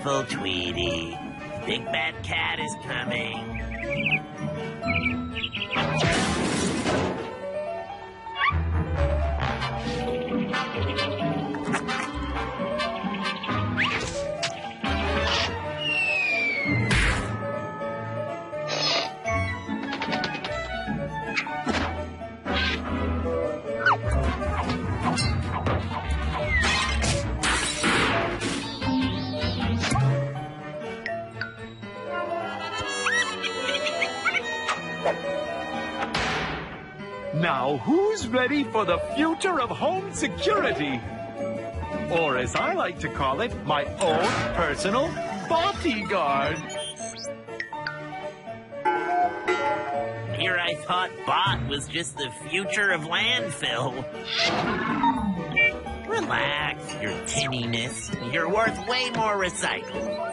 careful, Tweety. Big Bad Cat is coming. Now, who's ready for the future of home security? Or as I like to call it, my own personal bodyguard. Here I thought bot was just the future of landfill. Relax, your tinniness. You're worth way more recycled.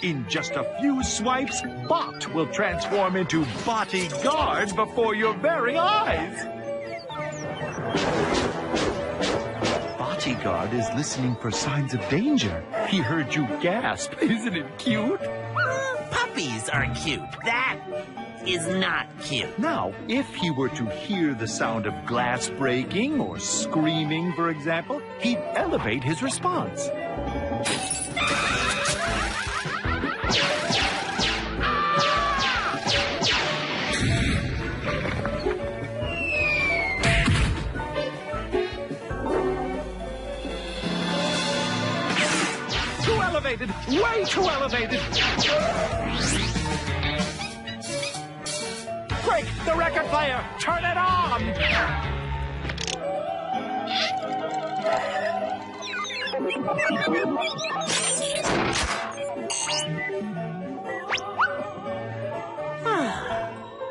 In just a few swipes, Bot will transform into bodyguard before your very eyes. Bodyguard is listening for signs of danger. He heard you gasp. Isn't it cute? Puppies are cute. That is not cute. Now, if he were to hear the sound of glass breaking or screaming, for example, he'd elevate his response. Too elevated! Way too elevated! Quick! The record player! Turn it on!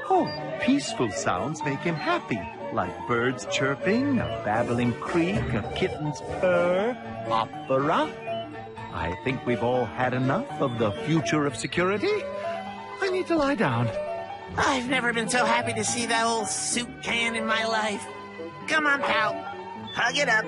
Oh, peaceful sounds make him happy, like birds chirping, a babbling creek, a kitten's purr, opera. I think we've all had enough of the future of security. I need to lie down. I've never been so happy to see that old soup can in my life. Come on, pal. Hug it up.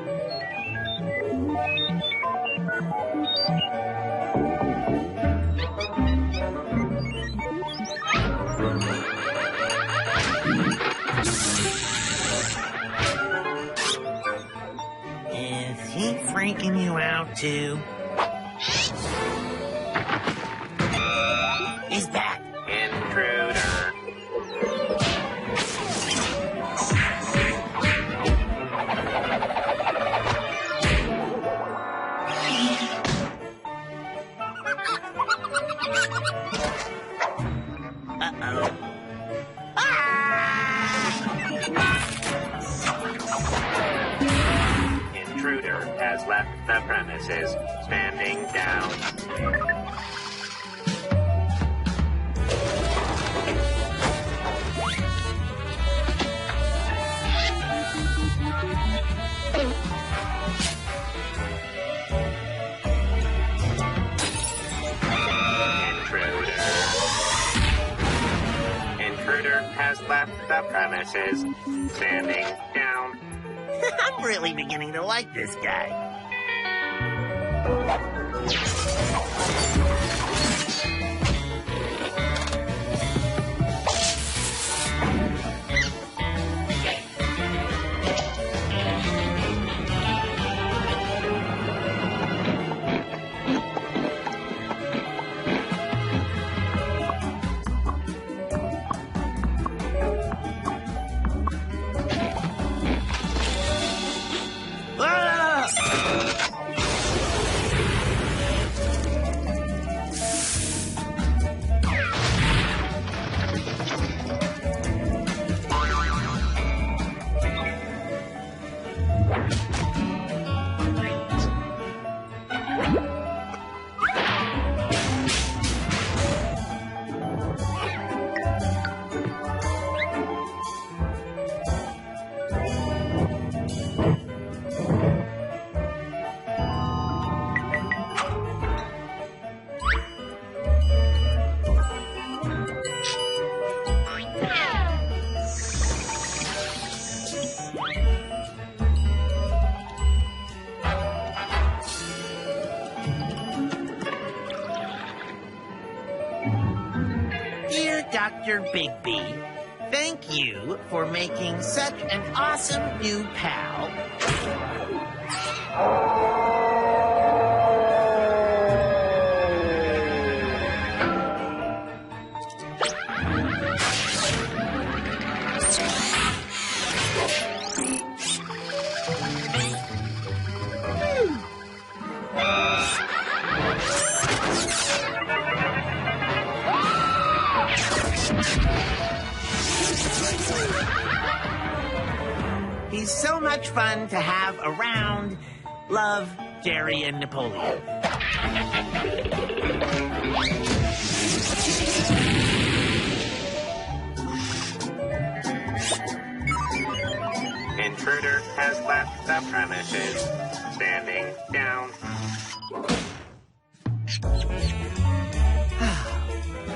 Is he freaking you out, too? He's back. Intruder. Uh-oh. Intruder has left the premises. Standing down. Intruder has left the premises. Standing down. I'm really beginning to like this guy. Mr. Bigby. Thank you for making such an awesome new pal. He's so much fun to have around. Love, Jerry and Napoleon. Intruder has left the premises. Standing down.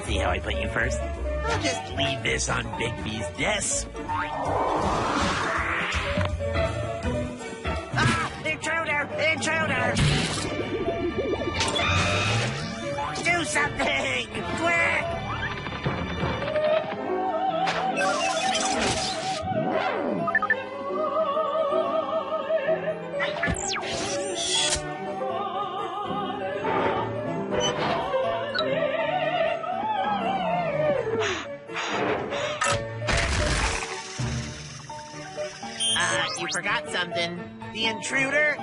See how I put you first? I'll just leave this on Bigby's desk. Intruder! Intruder! Do something! Quick! You forgot something. The intruder?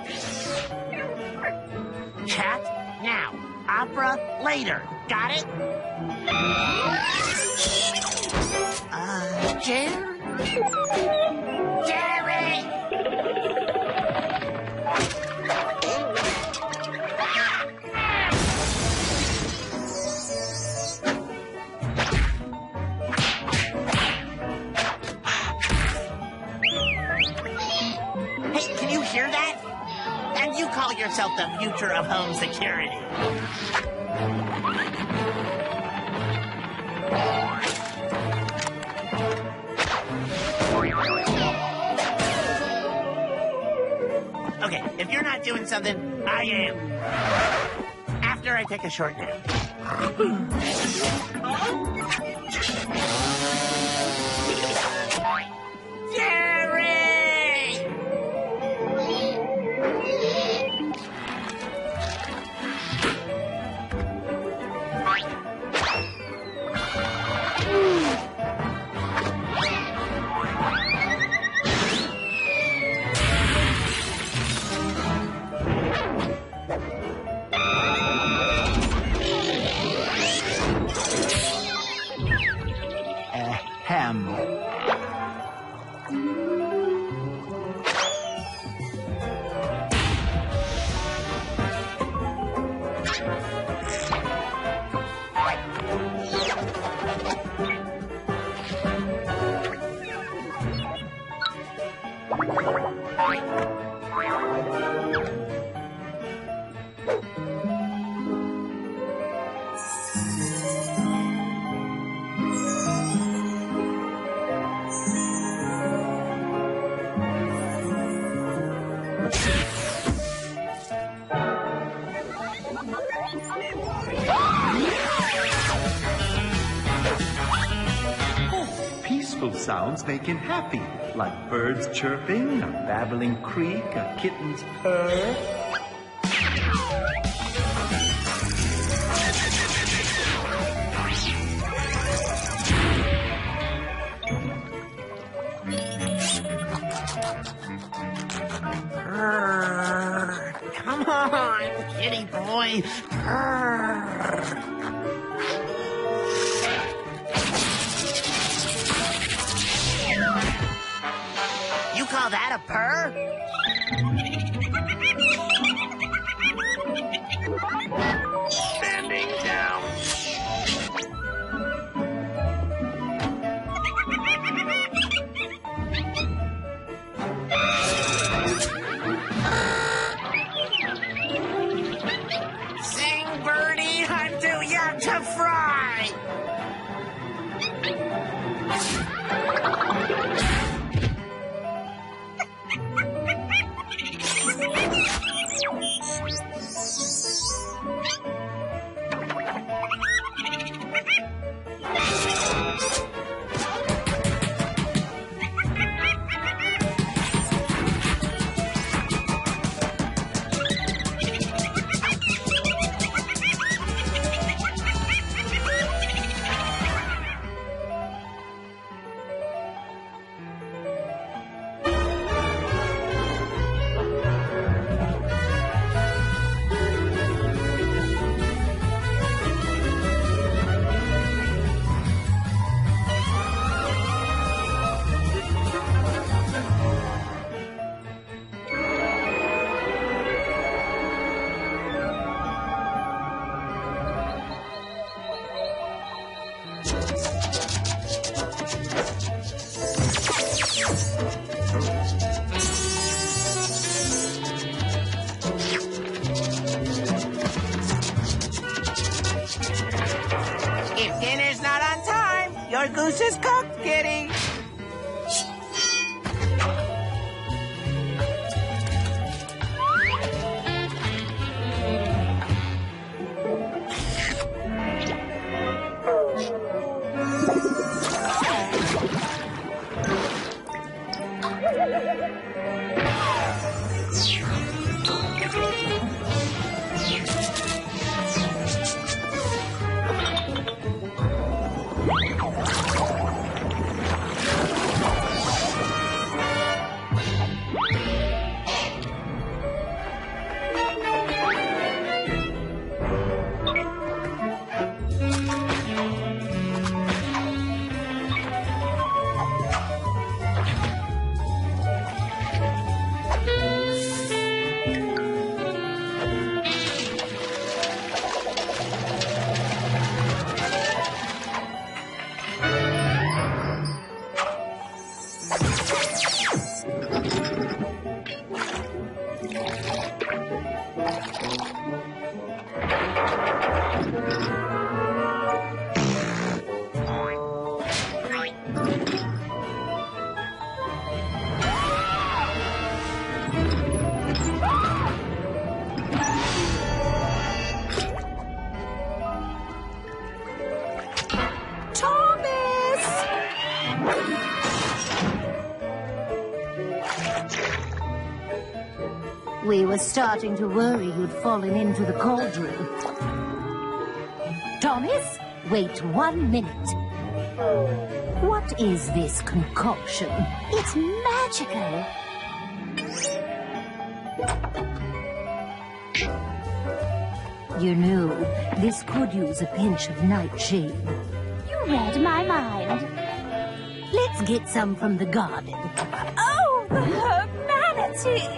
Chat now. Opera later. Got it? Jim? Jerry! Hey, can you hear that? And you call yourself the future of home security. Okay, if you're not doing something, I am. After I take a short nap. Ham. Peaceful sounds make him happy, like birds chirping, a babbling creek, a kitten's purr. Purr. Come on, kitty boy. Purr. You call that a purr? Standing down. Sing, birdie, I'm too young to fry. Our goose is cooked, Kitty. We were starting to worry you'd fallen into the cauldron. Thomas, wait 1 minute. What is this concoction? It's magical. You know, this could use a pinch of nightshade. You read my mind. Let's get some from the garden. Oh, the humanity!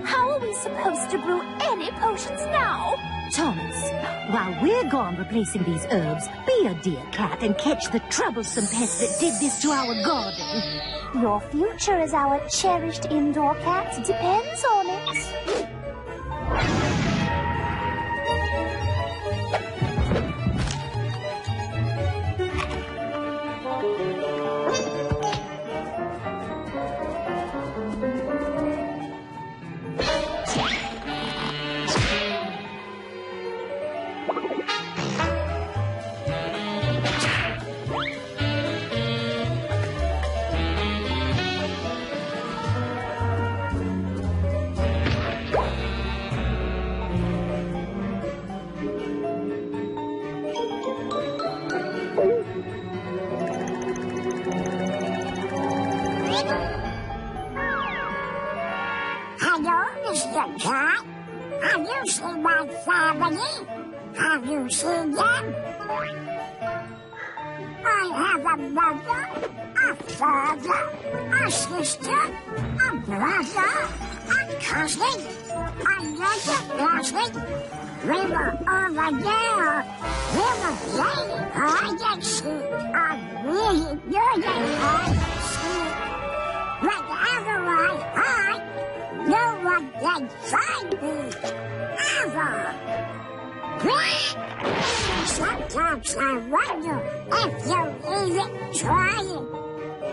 How are we supposed to brew any potions now? Thomas, while we're gone replacing these herbs, be a dear cat and catch the troublesome pest that did this to our garden. Your future as our cherished indoor cat depends on it. Hello, Mr. Cat. Have you seen my family? Have you seen them? I have a mother, a father, a sister, a brother, a cousin, another cousin. We were over there. We were playing hide and seek. I really good at hide and seek. Whenever I hide, no one can find me, ever. Sometimes I wonder if you're even trying.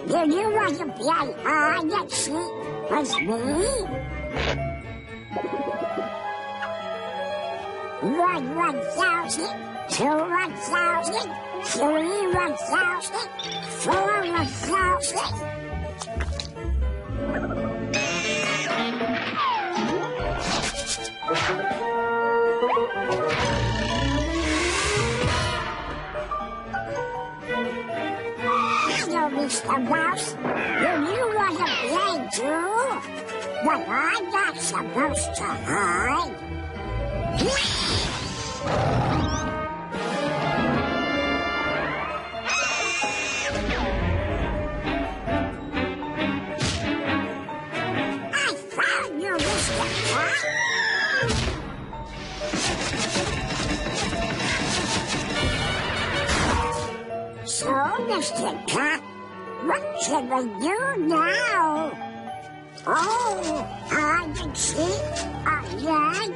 Do you want to play hide and seek with me? 1,000, 2,000, 3,000, 4,000. Hello, Mr. Mouse. Do you want to play too? But I'm not supposed to hide. I found you, Mr. Cat. So, Mr. Cat, what should we do now? Oh, hide and seek again?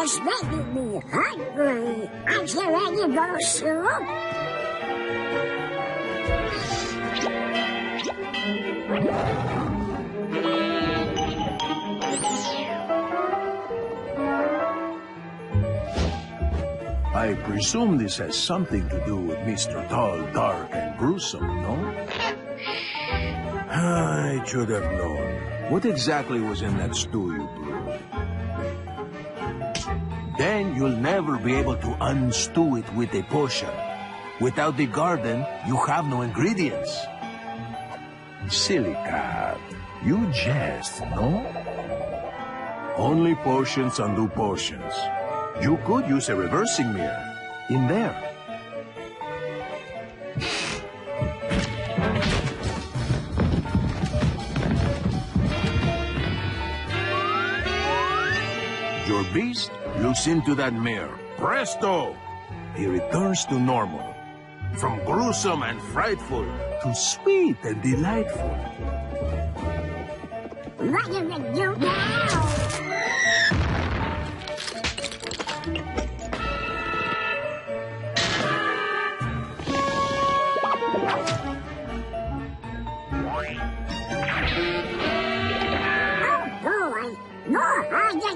It's making me hungry. Aren't you ready to go soon? I presume this has something to do with Mr. Tall, Dark, and Gruesome, no? I should have known. What exactly was in that stew you brewed? Then you'll never be able to unstew it with a potion. Without the garden, you have no ingredients. Silly cat. You jest, no? Only potions undo potions. You could use a reversing mirror. In there. Your beast looks into that mirror. Presto! He returns to normal. From gruesome and frightful to sweet and delightful. What do we do now?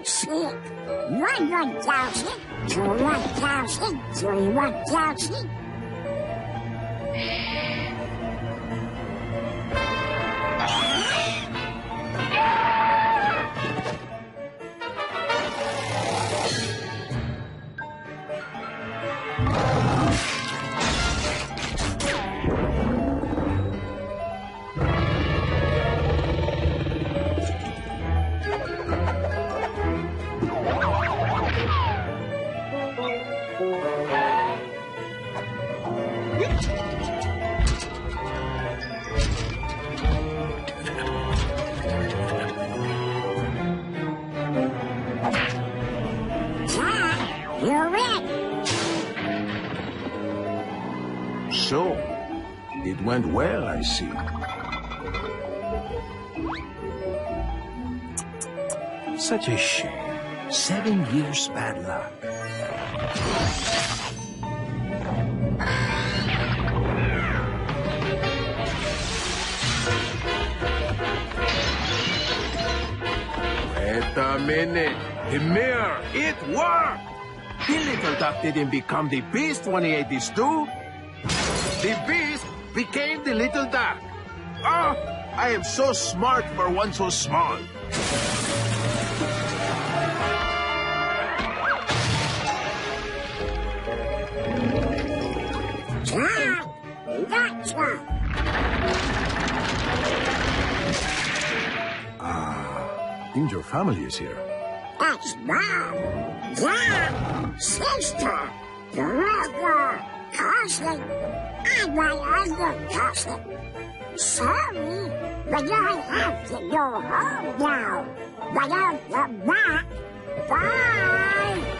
Sleep. 1,000, 2,000, 3,000. So, it went well, I see. Such a shame. 7 years bad luck. Wait a minute. The mirror, it worked! The little duck didn't become the beast when he ate the stew. The beast became the little duck. Oh, I am so smart for one so small. Gotcha! Think your family is here. That's Mom, Dad, sister, brother, cousin, and my other cousin. Sorry, but I have to go home now. But I'll come back. Bye!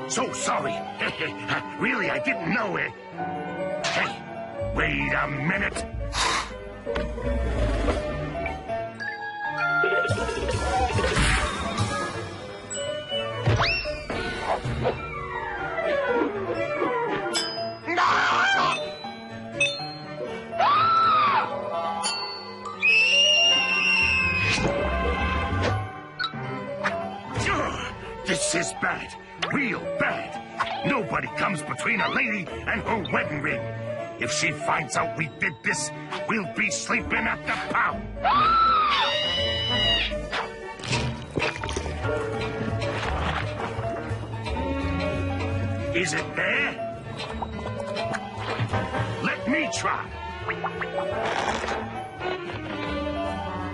So sorry. Really, I didn't know it. Hey, wait a minute. This is bad. Real bad. Nobody comes between a lady and her wedding ring. If she finds out we did this, we'll be sleeping at the pound. Is it there? Let me try.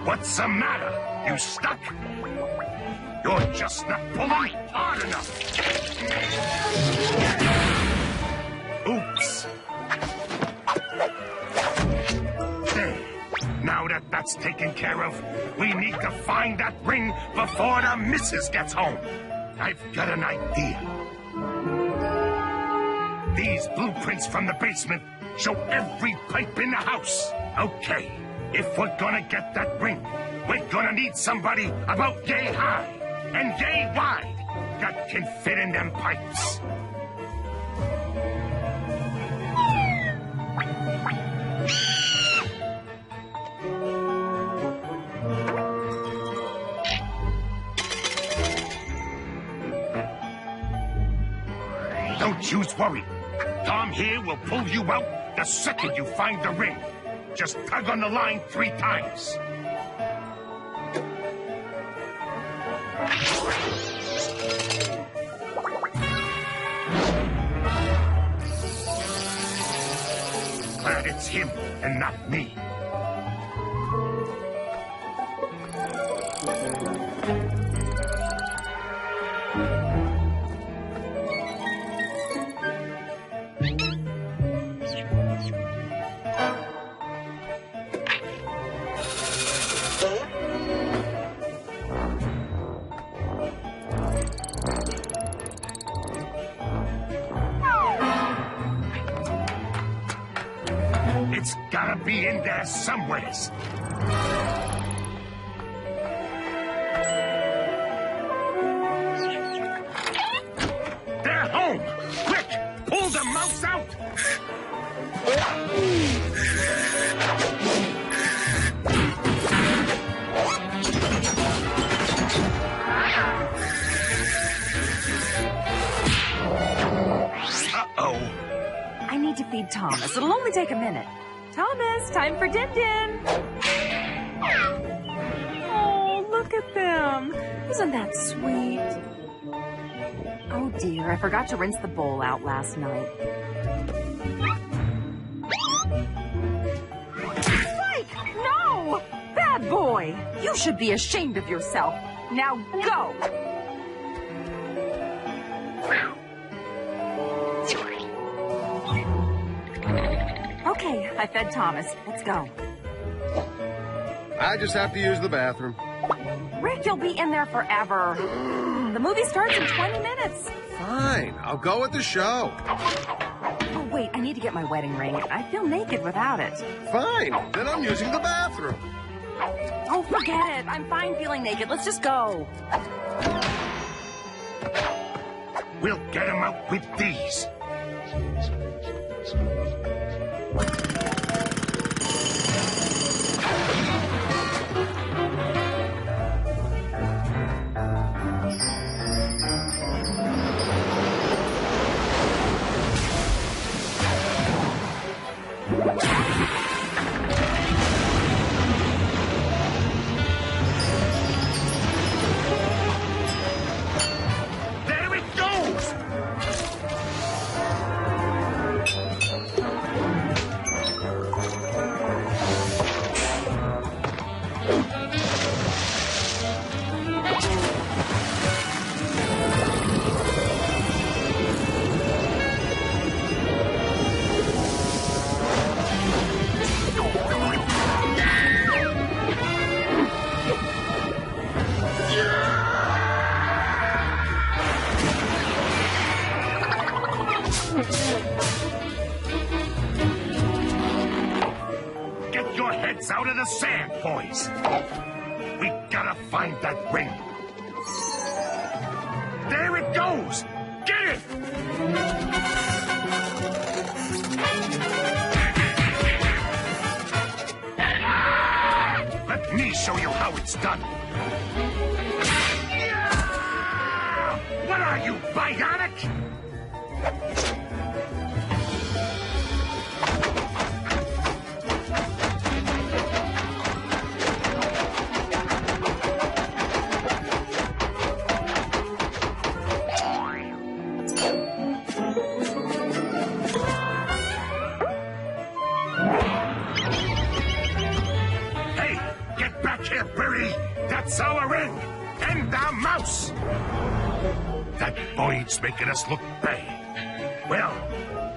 What's the matter? You stuck? You're just not pulling hard enough. Oops. There. Now that that's taken care of, we need to find that ring before the missus gets home. I've got an idea. These blueprints from the basement show every pipe in the house. Okay, if we're gonna get that ring, we're gonna need somebody about yay high and yay wide that can fit in them pipes. Don't you worry. Tom here will pull you out the second you find the ring. Just tug on the line 3 times. Glad it's him and not me. It's gotta be in there somewheres. They're home! Quick! Pull the mouse out! Uh-oh. I need to feed Thomas. It'll only take a minute. Thomas, time for Din Din. Oh, look at them. Isn't that sweet? Oh, dear. I forgot to rinse the bowl out last night. Spike! No! Bad boy! You should be ashamed of yourself. Now go! Okay, I fed Thomas. Let's go. I just have to use the bathroom. Rick, you'll be in there forever. The movie starts in 20 minutes. Fine, I'll go with the show. Oh, wait, I need to get my wedding ring. I feel naked without it. Fine, then I'm using the bathroom. Oh, forget it. I'm fine feeling naked. Let's just go. We'll get him out with these. Get your heads out of the sand, boys. We gotta find that ring. There it goes! Get it! Let me show you how it's done. What are you, bionic? Hey, get back here, Birdie. That's our ring. And our mouse. That void's making us look bad. Well,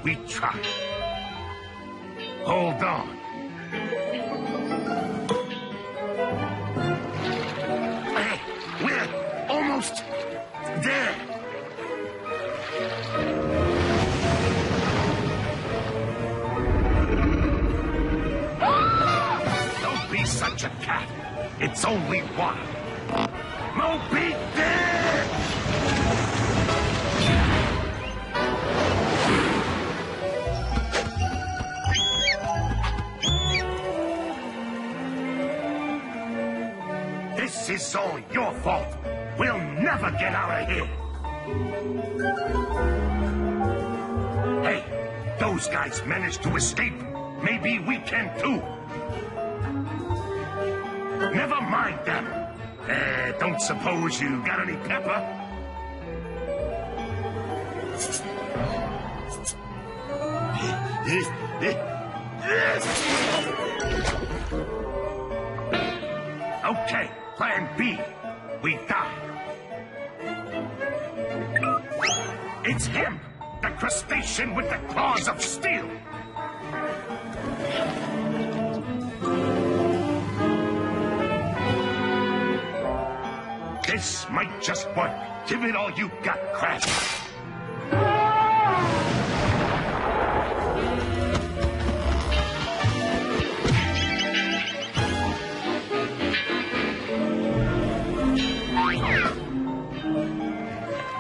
we tried. Hold on. Hey, we're almost there. Don't be such a cat. It's only one. Moby Dick! This is all your fault. We'll never get out of here. Hey, those guys managed to escape. Maybe we can too. Never mind them. Don't suppose you got any pepper? Okay, plan B. We die. It's him, the crustacean with the claws of steel. This might just work. Give it all you got, Crab.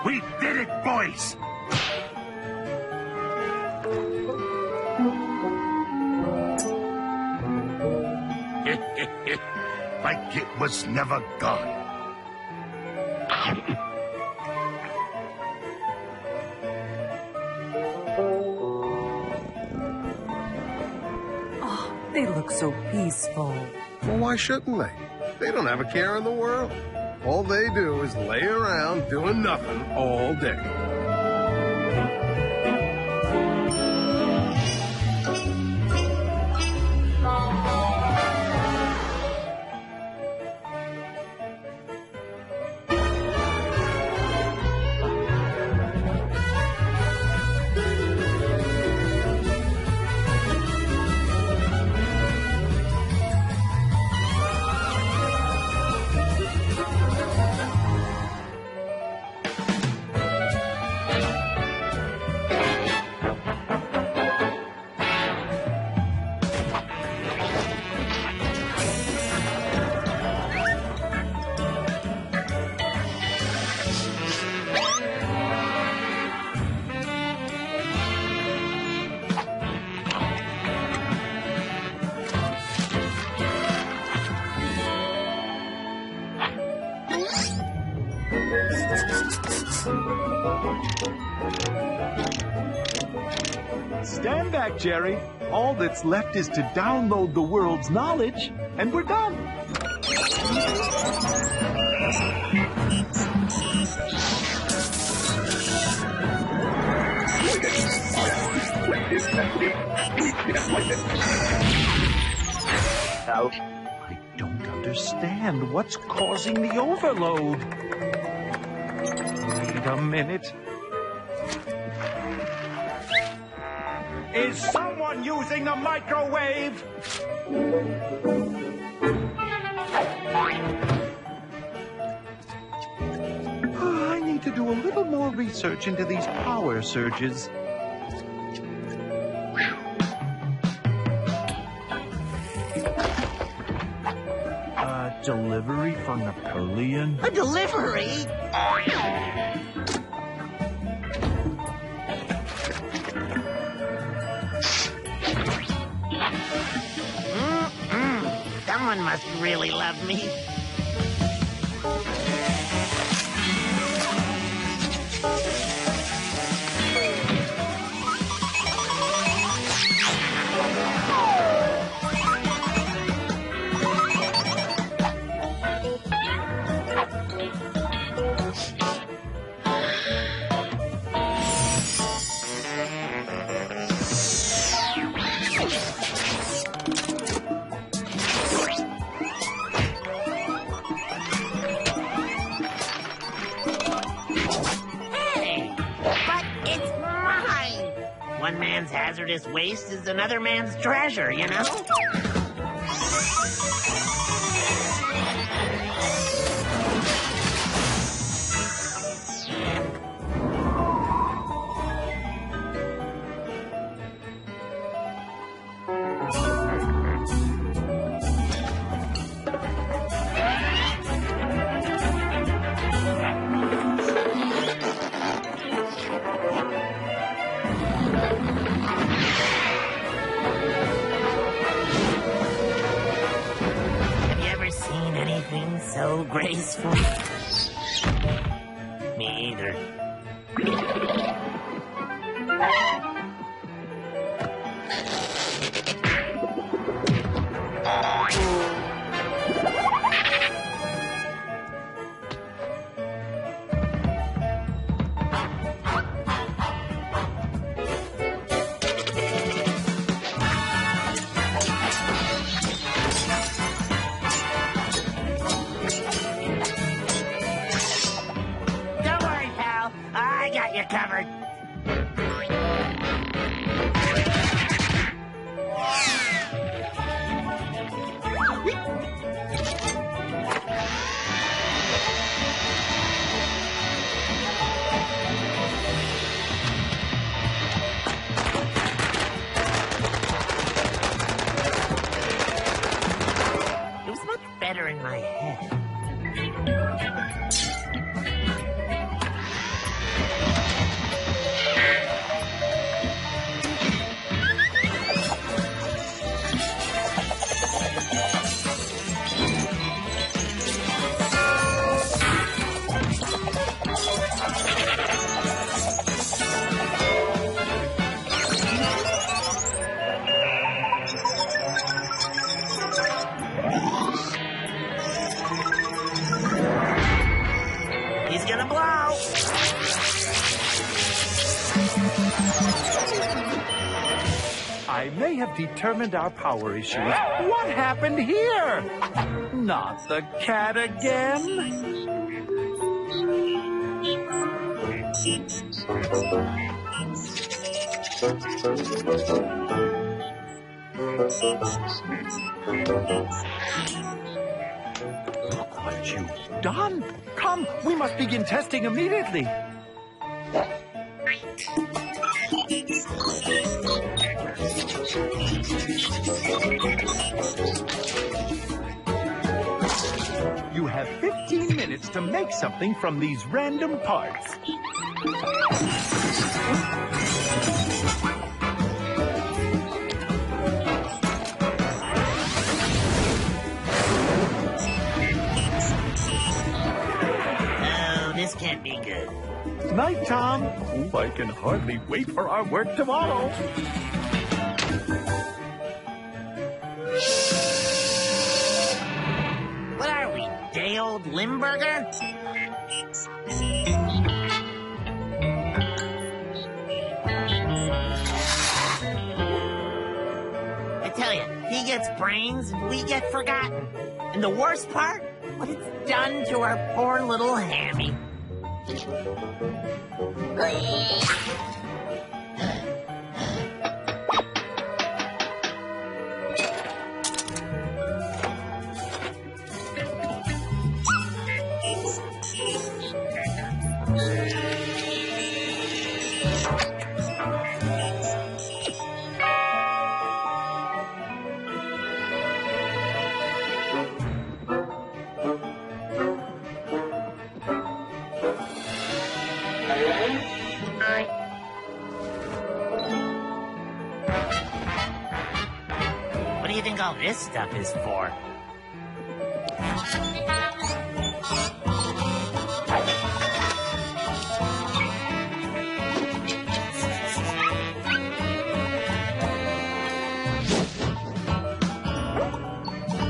We did it, boys! Like it was never gone. Oh, they look so peaceful. Well, why shouldn't they? They don't have a care in the world. All they do is lay around doing nothing all day. Stand back, Jerry. All that's left is to download the world's knowledge, and we're done. I don't understand what's causing the overload. Wait a minute. Is someone using the microwave? I need to do a little more research into these power surges. for Napoleon? A delivery? Someone must really love me. One man's hazardous waste is another man's treasure, you know? So graceful. Me either. I got you covered. It was much better in my head. He's gonna blow. I may have determined our power issues. What happened here? Not the cat again? Look what you've done. Come, we must begin testing immediately. You have 15 minutes to make something from these random parts. Oh, this can't be good. Night, Tom. Oh, I can hardly wait for our work tomorrow. What are we, day-old Limburger? I tell you, he gets brains and we get forgotten. And the worst part? What it's done to our poor little Hammy. What do you think all this stuff is for?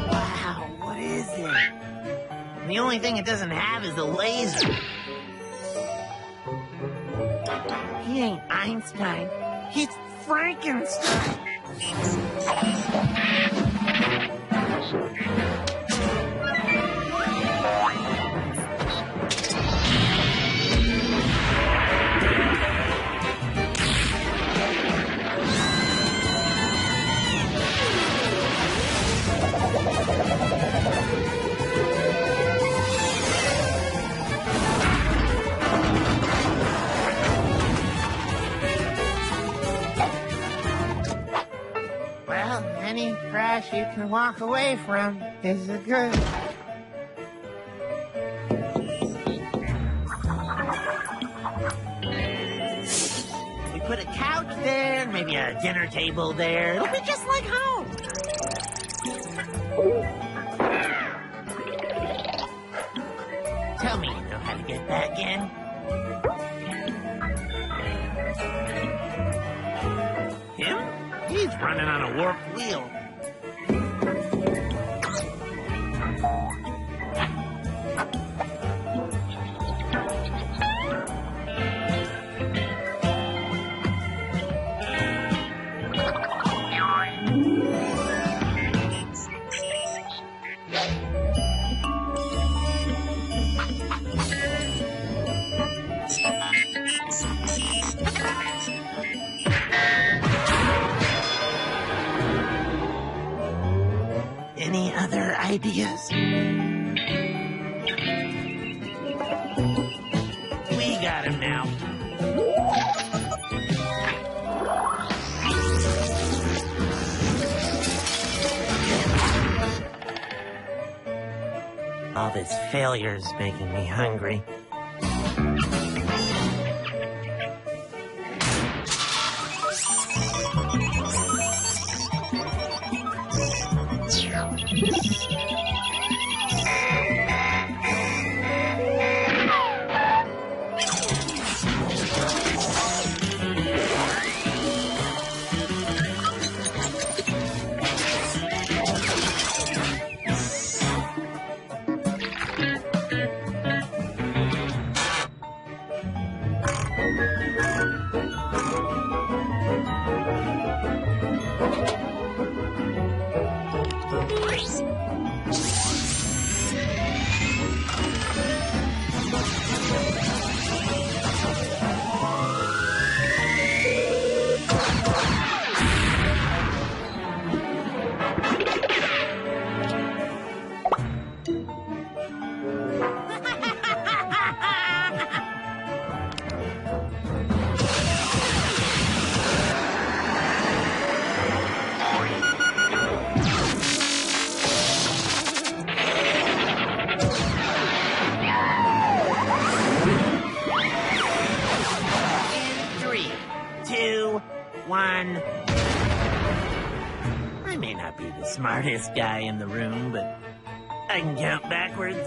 Wow, what is it? The only thing it doesn't have is a laser. He ain't Einstein. He's Frankenstein. Well, any crash you can walk away from is a good. We put a couch there, maybe a dinner table there. It'll be just like home. Tell me you know how to get back in. Him? He's running on a warped wheel. Any other ideas? We got him now. All this failure's making me hungry. I may not be the smartest guy in the room, but I can count backwards.